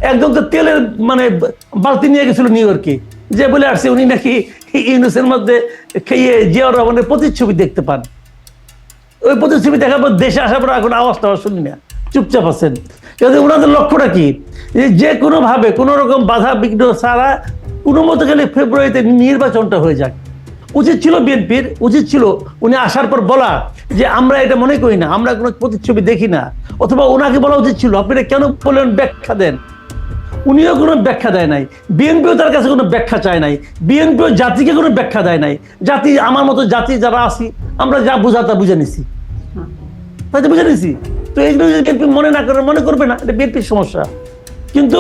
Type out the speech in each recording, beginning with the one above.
একদম তো তেলের মানে বালতি নিয়ে গেছিল নিউ ইয়র্কে, যে বলে আসছে উনি নাকি ইউনুসের মধ্যে খেয়ে জিয়াউর রহমানের প্রতিচ্ছবি দেখতে পান। ওই প্রতিচ্ছবি দেখার পর দেশে আসার পর এখন আওয়াজ টাওয়াজ শুনি না, চুপচাপ আছেন। কিন্তু ওনাদের লক্ষ্যটা কি? যে কোনোভাবে কোনো রকম বাধা বিঘ্ন ছাড়া কোনো মতো গেলে ফেব্রুয়ারিতে নির্বাচনটা হয়ে যাক। উচিত ছিল বিএনপির, উচিত ছিল উনি আসার পর বলা যে আমরা এটা মনে করি না, আমরা কোনো প্রতিচ্ছবি দেখি না। অথবা ওনাকে বলা উচিত ছিল আপনি এটা কেন বললেন, ব্যাখ্যা দেন। উনিও কোনো ব্যাখ্যা দেয় নাই, বিএনপিও তার কাছে কোনো ব্যাখ্যা চায় নাই, বিএনপিও জাতিকে কোনো ব্যাখ্যা দেয় নাই। জাতি, আমার মতো জাতি যারা আছি আমরা যা বুঝা তা বুঝে নিছি, তাই তো বুঝে নিছি। তো এইগুলো যদি বিএনপি মনে না করে, মনে করবে না, এটা বিএনপির সমস্যা। কিন্তু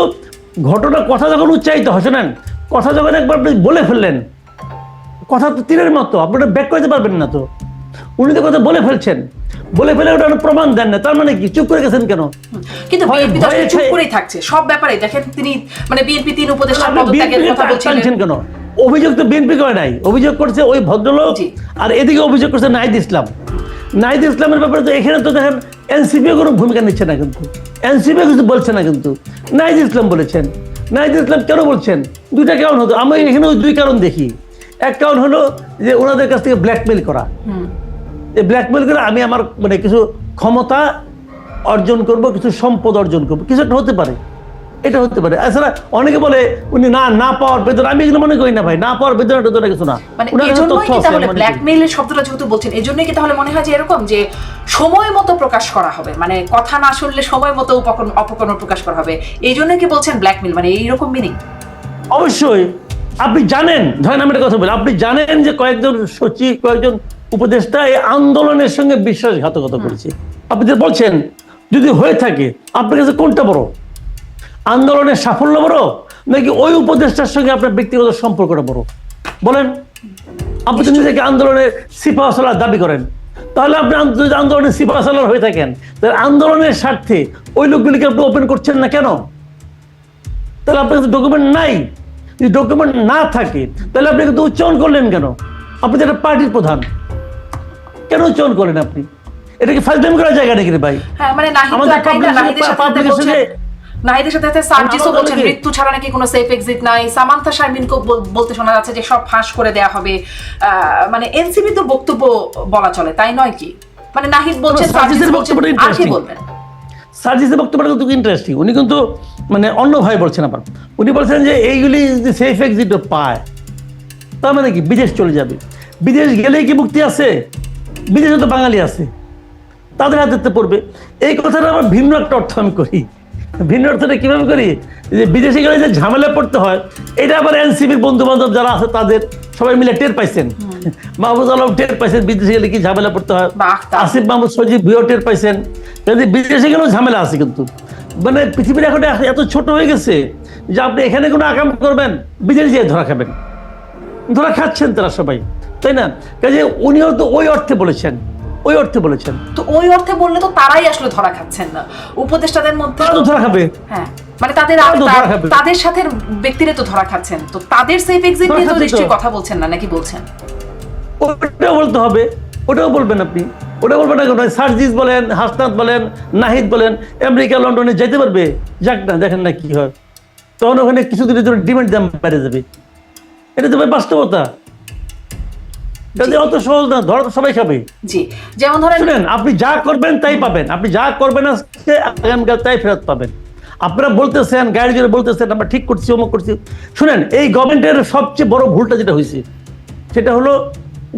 ঘটনা কথা যখন উচ্চারিত হয়, শোনেন, কথা যখন একবার আপনি বলে ফেললেন, কথা তো তীরের মতো, আপনি ওটা ব্যাক করতে পারবেন না। তো উনি তো কথা বলে ফেলছেন, বলে ফেলে ওটা প্রমাণ দেন না, তার মানে কি চুপ করে গেছেন কেন? কিন্তু বিএনপি তো আসলে চুপ করেই থাকছে সব ব্যাপারে। দেখেন তিনি মানে বিএনপি 3 উপদেষ্টার পদত্যাগের কথা বলছিলেন কেন? অভিযোগ তো বিএনপি করে নাই, অভিযোগ করছে ওই ভদ্রলোক, আর এদিকে অভিযোগ করছে নাহিদ ইসলাম। নাহিদ ইসলামের ব্যাপারে তো এখানে তো দেখেন এনসিপি কোনো ভূমিকা নিচ্ছে না, কিন্তু এনসিপি কিছু বলছে না, কিন্তু নাহিদ ইসলাম বলেছেন। নাহিদ ইসলাম কেন বলছেন? দুইটা কারণ হতো, আমি এখানে ওই দুই কারণ দেখি। এক কারণ হলো যে ওনাদের কাছ থেকে ব্ল্যাকমেল করা, এই ব্ল্যাকমেল করে আমি আমার মানে কিছু ক্ষমতা অর্জন করব, কিছু সম্পদ অর্জন করব, কিছু একটা হতে পারে, এটা হতে পারে। এছাড়া অনেকে বলে উনি না পাওয়ার বেদনা, আমি এগুলো মনে করি না ভাই, না পাওয়ার বেদনা টেদনা কিছু না। মানে এজন্যই কি তাহলে ব্ল্যাকমেইলের শব্দটা যেহেতু বলছেন, এজন্যই কি তাহলে মনে হয় যে এরকম যে সময় মতো প্রকাশ করা হবে, মানে কথা না শুনলে সময় মতো অপকর্ম প্রকাশ করা হবে, এই জন্যই কি বলছেন ব্ল্যাকমেইল, মানে এইরকম মিনিং? অবশ্যই। আপনি জানেন, ধরেন আমি একটা কথা বলি, আপনি জানেন যে কয়েকজন সচিব, কয়েকজন উপদেষ্টা এই আন্দোলনের সঙ্গে বিশ্বাসঘাতকতা করেছে। আপনি যে বলছেন যদি হয়ে থাকে, আপনার কাছে কোনটা বড়, আন্দোলনের সাফল্য বড় নাকি ওই উপদেষ্টার সঙ্গে আপনার ব্যক্তিগত সম্পর্কটা বড়? বলেন। আপনি যদি নিজেকে আন্দোলনের সিপাহ সালার দাবি করেন, তাহলে আপনি যদি আন্দোলনের সিপাহ সালার হয়ে থাকেন, তাহলে আন্দোলনের স্বার্থে ওই লোকগুলিকে আপনি ওপেন করছেন না কেন? তাহলে আপনার কাছে ডকুমেন্ট নাই। যদি ডকুমেন্ট না থাকে তাহলে আপনি কিন্তু উচ্চারণ করলেন কেন? আপনি তো একটা পার্টির প্রধান, কেন উচ্চারণ করলেন আপনি? এটা কি ফার্স্ট টাইম করার জায়গা নাকি রে ভাই? হ্যাঁ, মানে নাহিদের সাথে সার্জিসও বলছেন মৃত্যু ছাড়া নাকি কোনো সেফ এক্সিট নাই। সামান্থা শারমিনকে বলতে শোনা যাচ্ছে যে সব ফাঁস করে দেয়া হবে। মানে এনসিপি তো বক্তব্য বলা চলে, তাই নয় কি? মানে নাহিদ বলছেন, সার্জিস বলছেন, আর কি বলবেন? সার্জিসের বক্তব্যটা কিন্তু ইন্টারেস্টিং। উনি কিন্তু মানে অন্য ভাই বলছেন, আবার উনি বলছেন যে এইগুলি যদি সেফ এক্সিট পায় তার মানে কি বিদেশ চলে যাবে। বিদেশ গেলেই কি মুক্তি আছে? বিদেশে তো বাঙালি আছে, তাদের হাতে পড়বে। এই কথাটা আমার ভিন্ন একটা অর্থ আমি করি। ভিন্ন অর্থটা কিভাবে করি? যে বিদেশে গেলে যে ঝামেলা পড়তে হয়, এটা আবার এনসিপির বন্ধু বান্ধব যারা আছে তাদের সবাই মিলে টের পাইছেন। মাহফুজ আলম টের পাইছেন বিদেশে গেলে কি ঝামেলা পড়তে হয়, আসিফ মাহমুদ সজিব ভিও টের পাইছেন। যদি বিদেশে গেলেও ঝামেলা আছে, কিন্তু মানে পৃথিবীর এখন এত ছোট হয়ে গেছে যে আপনি এখানে কোনো আকাম করবেন, বিদেশে গিয়ে ধরা খাবেন, ধরা খাচ্ছেন তারা সবাই, তাই না? কাজে উনিও তো ওই অর্থে বলেছেন, ওই অর্থে বলেছেন। তো ওই অর্থে বললে তো তারাই আসলে ধরা খাচ্ছেন না, উপদেষ্টাদের মধ্যে তো ধরা খাবে। হ্যাঁ, মানে তাদের সাথে ব্যক্তিরা তো ধরা খাচ্ছেন, তো তাদের সেফ এক্সিট নিয়ে তো নিশ্চয়ই কথা বলছেন না, নাকি বলছেন? ওটাও বলতে হবে, ওটাও বলবেন আপনি, ওটা বলবেন না কেন? সার্জিস বলেন, হাসনাত বলেন, নাহিদ বলেন, আমেরিকা লন্ডনে যেতে পারবে, যাক না, দেখেন না কি হয়। তখন ওখানে কিছুদিনের জন্য ডিমান্ড দাম বেড়ে যাবে। এটা তো বাস্তবতা, অত সহজ না, ধরা তো সবাই খাবে। জি, যেমন ধরেন শুনেন, আপনি যা করবেন তাই পাবেন, আপনি যা করবেন আজকে আগামীকাল তাই ফেরত পাবেন। আপনারা বলতেছেন, গাড়ি জোরে বলতেছেন আমরা ঠিক করছি, অমুক করছি। শুনেন, এই গভর্নমেন্টের সবচেয়ে বড় ভুলটা যেটা হয়েছে সেটা হলো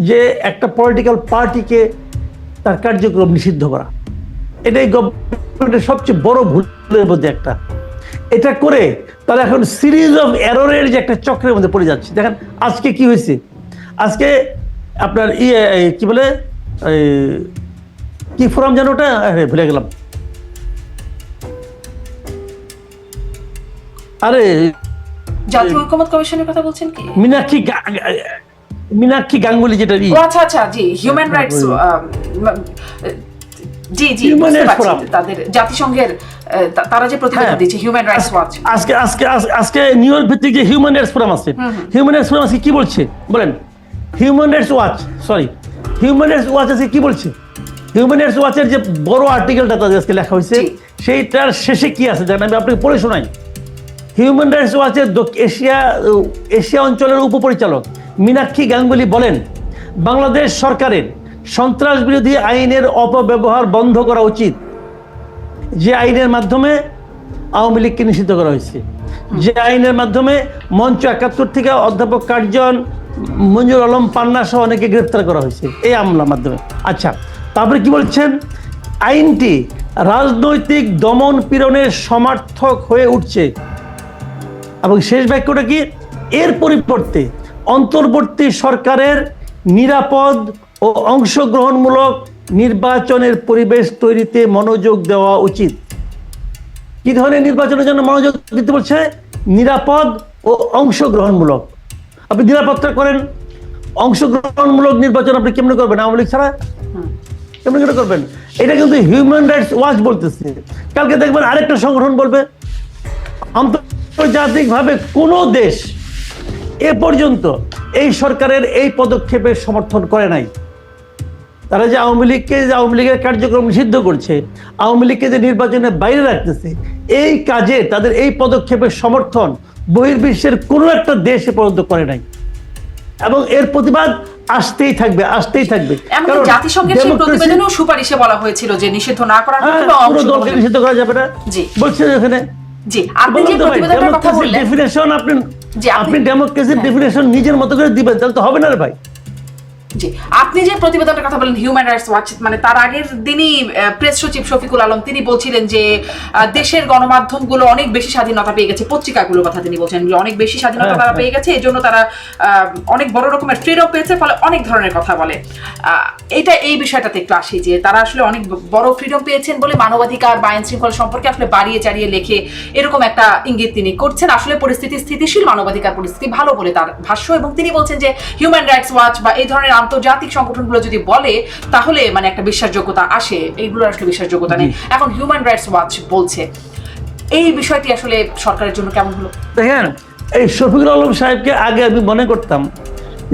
যে একটা পলিটিক্যাল পার্টিকে তার কার্যক্রম নিষিদ্ধ করা। এটাই গভর্নমেন্টের সবচেয়ে বড় ভুলের মধ্যে একটা। এটা করে তারা এখন সিরিজ অফ এররের যে একটা চক্রের মধ্যে পড়ে যাচ্ছে। দেখেন আজকে কি হয়েছে, আজকে আপনার কি বলে কি ফোরাম যেন, ওটা ভুলে গেলাম, আরে জাতীয় ঐকমত্য কমিশনের কথা বলছেন কি? মীনাক্ষী গাঙ্গুলি, যেটা আচ্ছা আচ্ছা, জি, হিউম্যান রাইটস, জি জি, তাদের জাতিসংঘের তারা যে প্রতিবেদন দিচ্ছে, হিউম্যান রাইটস ওয়াচ। আজকে নিউ ইয়র্ক ভিত্তিক যে হিউম্যান রাইটস ফোরাম আছে, হিউম্যান রাইটস ফোরাম আজকে কি বলছে বলেন? Human rights watch, sorry, human rights watch আজকে কি বলছে? হিউম্যান রাইটস ওয়াচের যে বড় আর্টিকেলটা তাদের আজকে লেখা হয়েছে, সেইটার শেষে কি আছে জানেন, আমি আপনাকে পড়ে শোনাই। হিউম্যান রাইটস ওয়াচের এশিয়া অঞ্চলের উপপরিচালক মীনাক্ষী গাঙ্গুলি বলেন, বাংলাদেশ সরকারের সন্ত্রাস বিরোধী আইনের অপব্যবহার বন্ধ করা উচিত, যে আইনের মাধ্যমে আওয়ামী লীগকে নিষিদ্ধ করা হয়েছে, যে আইনের মাধ্যমে মঞ্চ ৭১ থেকে অধ্যাপক কার্জন, মঞ্জুর আলম পান্না সহ অনেকে গ্রেফতার করা হয়েছে এই আমলার মাধ্যমে। আচ্ছা, তারপরে কি বলছেন, আইনটি রাজনৈতিক দমন পীড়নের সমার্থক হয়ে উঠছে, এবং শেষ বাক্যটা কি, এর পরিবর্তে অন্তর্বর্তী সরকারের নিরাপদ ও অংশগ্রহণমূলক নির্বাচনের পরিবেশ তৈরিতে মনোযোগ দেওয়া উচিত। কি ধরনের নির্বাচনের জন্য মনোযোগ দিতে বলছে? নিরাপদ ও অংশগ্রহণমূলক। আপনি নিরাপত্তা করেন, অংশগ্রহণমূলক নির্বাচন আপনি কেমনে করবেন আওয়ামী লীগ ছাড়া? কেমন করে করবেন? এটা কিন্তু হিউম্যান রাইটস ওয়াচ বলতেছে। কালকে দেখবেন আরেকটা সংগঠন বলবে। আন্তর্জাতিকভাবে কোনো দেশ এ পর্যন্ত এই সরকারের এই পদক্ষেপের সমর্থন করে নাই। তারা যে আওয়ামী লীগের কার্যক্রম নিষিদ্ধ করছে, আওয়ামী লীগকে যে নির্বাচনের বাইরে রাখতেছে, এই কাজে তাদের এই পদক্ষেপের সমর্থন বহির্বিশ্বের কোনো একটা দেশ এ পর্যন্ত করে নাই, এবং এর প্রতিবাদ আসতেই থাকবে। এমনকি জাতিসংঘের সেই প্রতিবেদনেও সুপারিশে বলা হয়েছিল যে নিষিদ্ধ না করার পুরো দলকে নিষিদ্ধ করা যাবে না, বলছে এখানে। জি, আপনি যে প্রতিবেদনের কথা বললেন, ডেফিনিশন আপনি ডেমোক্রেসির ডেফিনিশন নিজের মতো করে দিবেন, তাহলে তো হবে না রে ভাই। জি, আপনি যে প্রতিবেদনের কথা বলেন হিউম্যান রাইটস ওয়াচ, মানে তার আগের দিনই প্রেস সচিব শফিকুল আলম তিনি বলছিলেন যে দেশের গণমাধ্যমগুলো অনেক বেশি স্বাধীনতা পেয়ে গেছে, পত্রিকাগুলোর কথা তিনি বলছেন অনেক বেশি স্বাধীনতা তারা পেয়ে গেছে, এই জন্য তারা অনেক বড় রকমের ফ্রিডম পেয়েছে, ফলে অনেক ধরনের কথা বলে। এই বিষয়টাতে একটু আসি যে তারা আসলে অনেক বড় ফ্রিডম পেয়েছেন বলে মানবাধিকার বা আইন শৃঙ্খলা সম্পর্কে আসলে বাড়িয়ে চাড়িয়ে লেখে এরকম একটা ইঙ্গিত তিনি করছেন। আসলে পরিস্থিতি স্থিতিশীল, মানবাধিকার পরিস্থিতি ভালো বলে তার ভাষ্য, এবং তিনি বলছেন যে হিউম্যান রাইটস ওয়াচ বা এই ধরনের আন্তর্জাতিক সংগঠনগুলো যদি বলে তাহলে মানে একটা বিশ্বাসযোগ্যতা আসে, এইগুলোর আসলে বিশ্বাসযোগ্যতা নেই। এখন হিউম্যান রাইটস ওয়াচ বলছে, এই বিষয়টি আসলে সরকারের জন্য কেমন হলো? দেখেন, এই শফিকুল আলম সাহেবকে আগে আমি মনে করতাম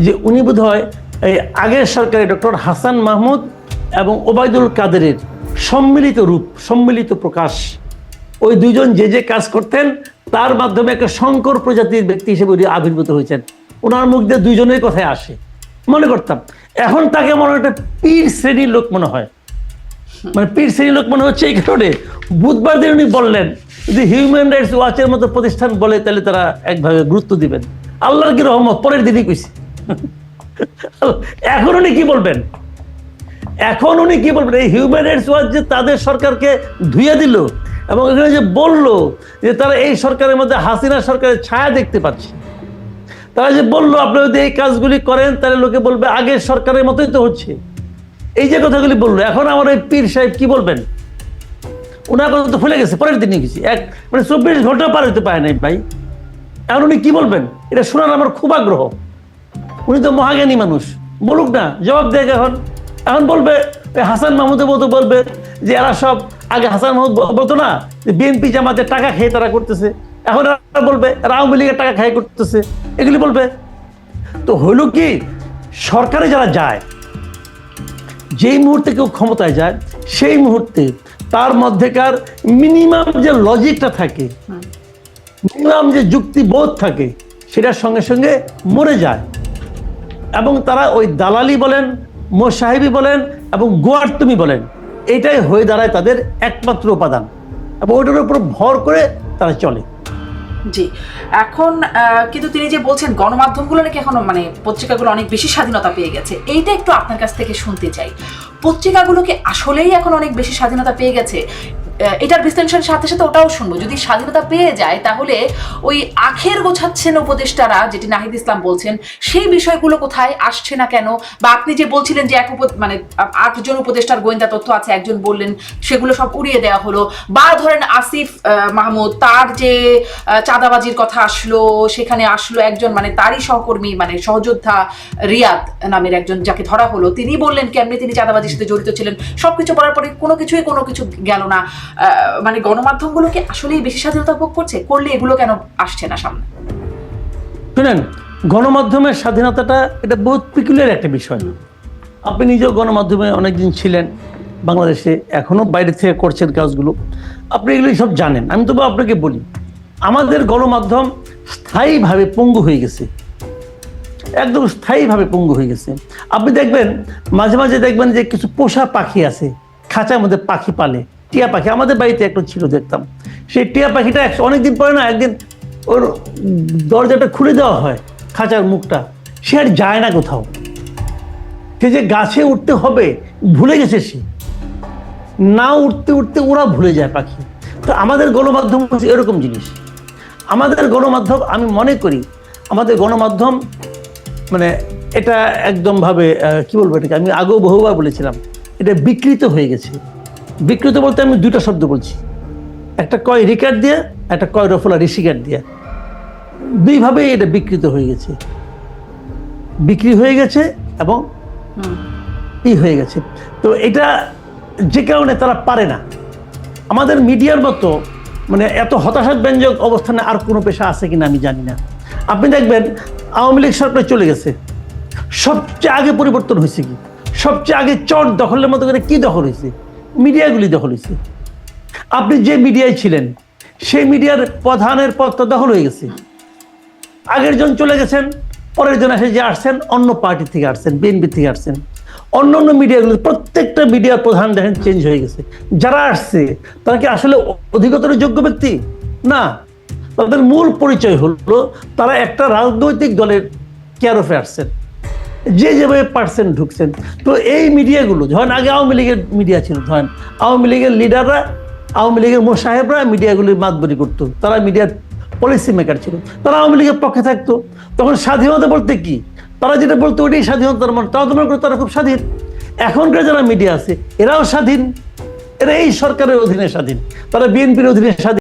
যে উনি বোধহয় এই আগের সরকারে ডক্টর হাসান মাহমুদ এবং ওবায়দুল কাদেরের সম্মিলিত রূপ, সম্মিলিত প্রকাশ। ওই দুইজন যে কাজ করতেন তার মাধ্যমে একটা শঙ্কর প্রজাতির ব্যক্তি হিসেবে উনি আবির্ভূত হয়েছেন। ওনার মুখ দিয়ে দুইজনের কথাই আসে মনে করতাম। এখন তাকে মনে হয় একটা পীর শ্রেণীর লোক মনে হয়, মানে পীর শ্রেণীর লোক মনে হচ্ছে। এই কারণে বুধবার দিন উনি বললেন যদি হিউম্যান রাইটস ওয়াচের মতো প্রতিষ্ঠান বলে তাহলে তারা একভাবে গুরুত্ব দিবেন। আল্লাহর কি রহমত, পরের দিনই কইছে। এখন উনি কি বলবেন? এই হিউম্যান রাইটস ওয়াচ যে তাদের সরকারকে ধুইয়ে দিল, এবং এখানে যে বললো যে তারা এই সরকারের মধ্যে হাসিনা সরকারের ছায়া দেখতে পাচ্ছে, তারা যে বললো আপনারা যদি এই কাজগুলি করেন তাহলে লোকে বলবে আগের সরকারের মতোই তো হচ্ছে, এই যে কথাগুলি বললো। এখন আমার এই পীর সাহেব কি বলবেন? ওনার কথা তো ভুলে গেছে, পরের দিনই গেছি, মানে 24 ঘন্টা পার হতে পারে নাই ভাই। এখন উনি কি বলবেন এটা শোনার আমার খুব আগ্রহ। উনি তো মহাজ্ঞানী মানুষ, বলুক না, জবাব দেয়। এখন বলবে হাসান মাহমুদের মতো বলবে যে এরা সব, আগে হাসান মাহমুদ বলতো না যে বিএনপি জামাতের টাকা খেয়ে তারা করতেছে, এখন বলবে আওয়ামী লীগের টাকা খেয়ে করতেছে, এগুলি বলবে। তো হইল কি, সরকারে যারা যায়, যেই মুহূর্তে কেউ ক্ষমতায় যায় সেই মুহূর্তে তার মধ্যেকার মিনিমাম যে লজিকটা থাকে, মিনিমাম যে যুক্তিবোধ থাকে, সেটার সঙ্গে সঙ্গে মরে যায়। এবং তারা ওই দালালি বলেন, মোসাহেবি বলেন এবং গোয়ার্তুমি বলেন, এটাই হয়ে দাঁড়ায় তাদের একমাত্র উপাদান, এবং ওইটার উপর ভর করে তারা চলে। জি, এখন কিন্তু তিনি যে বলছেন গণমাধ্যমগুলো নাকি এখন মানে পত্রিকাগুলো অনেক বেশি স্বাধীনতা পেয়ে গেছে, এইটা একটু আপনার কাছ থেকে শুনতে চাই। পত্রিকাগুলোকে আসলেই এখন অনেক বেশি স্বাধীনতা পেয়ে গেছে? এটার বিশ্লেষণের সাথে সাথে ওটাও শুনবো, যদি স্বাধীনতা পেয়ে যায় তাহলে ওই আখের গোছাচ্ছেন উপদেষ্টারা, যেটি নাহিদ ইসলাম বলছেন, সেই বিষয়গুলো কোথায় আসছে না কেন? বা আপনি যে বলছিলেন যে 8 জন উপদেষ্টার গোয়েন্দা তথ্য আছে, একজন বললেন সেগুলো সব উড়িয়ে দেওয়া হলো, বা ধরেন আসিফ মাহমুদ তার যে চাঁদাবাজির কথা আসলো, সেখানে আসলো একজন মানে তারই সহকর্মী, মানে সহযোদ্ধা রিয়াদ নামের একজন যাকে ধরা হলো, তিনি বললেন কেমনি তিনি চাঁদাবাজির সাথে জড়িত ছিলেন। সবকিছু বলার পরে কোনো কিছু গেল না। মানে গণমাধ্যমগুলোকে আসলেই বেশি স্বাধীনতা ভোগ করলে এগুলো কেন আসছে না সামনে? শুনেন, গণমাধ্যমের স্বাধীনতাটা এটা বহুত পিকুলিয়ার একটা বিষয়। আপনি নিজেও গণমাধ্যমে অনেকদিন ছিলেন, বাংলাদেশে, এখনো বাইরে থেকে করছেন কাজগুলো, আপনি এগুলো সব জানেন। আমি তবু আপনাকে বলি, আমাদের গণমাধ্যম স্থায়ীভাবে পঙ্গু হয়ে গেছে, একদম স্থায়ীভাবে পঙ্গু হয়ে গেছে। আপনি দেখবেন মাঝে মাঝে দেখবেন যে কিছু পোষা পাখি আছে, খাঁচার মধ্যে পাখি পালে, টিয়া পাখি। আমাদের বাড়িতে একটা ছিল, দেখতাম সেই টিয়া পাখিটা অনেকদিন পরে না একদিন ওর দরজাটা খুলে দেওয়া হয়, খাঁচার মুখটা, সে আর যায় না কোথাও। সে যে গাছে উঠতে হবে ভুলে গেছে, সে না উঠতে উঠতে ওরা ভুলে যায় পাখি। তো আমাদের গণমাধ্যম হচ্ছে এরকম জিনিস। আমাদের গণমাধ্যম, আমি মনে করি আমাদের গণমাধ্যম মানে এটা একদম ভাবে কি বলবো, এটাকে আমি আগেও বহুবার বলেছিলাম, এটা বিকৃত হয়ে গেছে। বিকৃত বলতে আমি দুইটা শব্দ বলছি, একটা কয় রিকার্ড দিয়ে, একটা কয় রফলা ঋষিকার দিয়ে, দুইভাবে এটা বিকৃত হয়ে গেছে, বিক্রি হয়ে গেছে এবং হয়ে গেছে। তো এটা যে কারণে তারা পারে না। আমাদের মিডিয়ার মতো মানে এত হতাশাব্যঞ্জক অবস্থানে আর কোনো পেশা আছে কিনা আমি জানি না। আপনি দেখবেন আওয়ামী লীগ সরকার চলে গেছে, সবচেয়ে আগে পরিবর্তন হয়েছে কি, সবচেয়ে আগে চট দখলের মতো করে কি দখল হয়েছে, মিডিয়াগুলি দখল হয়েছে। আপনি যে মিডিয়ায় ছিলেন সেই মিডিয়ার প্রধানের পদটা দখল হয়ে গেছে। আগের জন চলে গেছেন, পরের জন এসে যে আসছেন অন্য পার্টি থেকে আসছেন, বিএনপি থেকে আসছেন। অন্য অন্য মিডিয়াগুলো প্রত্যেকটা মিডিয়ার প্রধান দেখেন চেঞ্জ হয়ে গেছে। যারা আসছে তারা কি আসলে অধিকতর যোগ্য ব্যক্তি? না, তাদের মূল পরিচয় হলো তারা একটা রাজনৈতিক দলের কেয়ারফে আসছেন, যে যেভাবে পারছেন ঢুকছেন। তো এই মিডিয়াগুলো ধরেন আগে আওয়ামী লীগের মিডিয়া ছিল, ধরেন আওয়ামী লীগের লিডাররা, আওয়ামী লীগের মোসাহেবরা মিডিয়াগুলির মাতবরি করতো, তারা মিডিয়ার পলিসি মেকার ছিল, তারা আওয়ামী লীগের পক্ষে থাকতো। তখন স্বাধীনতা বলতে কি, তারা যেটা বলতো ওইটাই স্বাধীনতার মানে, তারা তো মনে করতো তারা খুব স্বাধীন। এখনকার যারা মিডিয়া আছে এরাও স্বাধীন, এরা এই সরকারের অধীনে স্বাধীন, তারা বিএনপির অধীনে স্বাধীন।